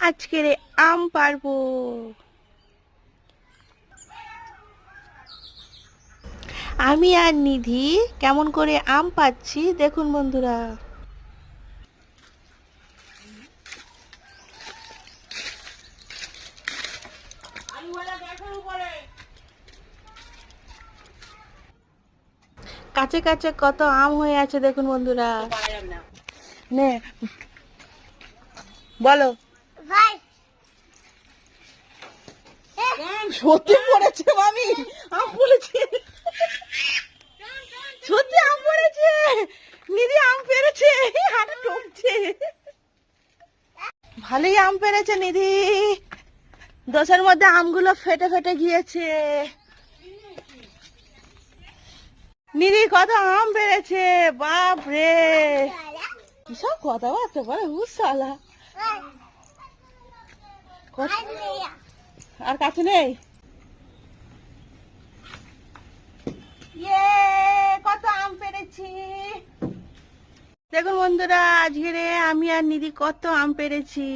আজকের আম পারবো। আমি আর নিধি কেমন করে আম পাচ্ছি দেখুন বন্ধুরা। কাছে কাছে কত আম হয়ে আছে দেখুন বন্ধুরা। নে বলো। সত্যি পড়েছে মামি, আম পড়েছে, সত্যি আম পড়েছে। নিধি আম পেরেছে, হাতে টপছে। ভালোই আম পেরেছে নিধি, দোষের মধ্যে আমগুলো ফেটে ফেটে গিয়েছে। নিধি কত আম পেরেছে, বাপ রে। কিসব কথাবার্তা বলে হুসালা। আর কাছে নেই। কত আম পেরেছি দেখুন বন্ধুরা। আজকে আমি আর নিধি কত আম পেরেছি।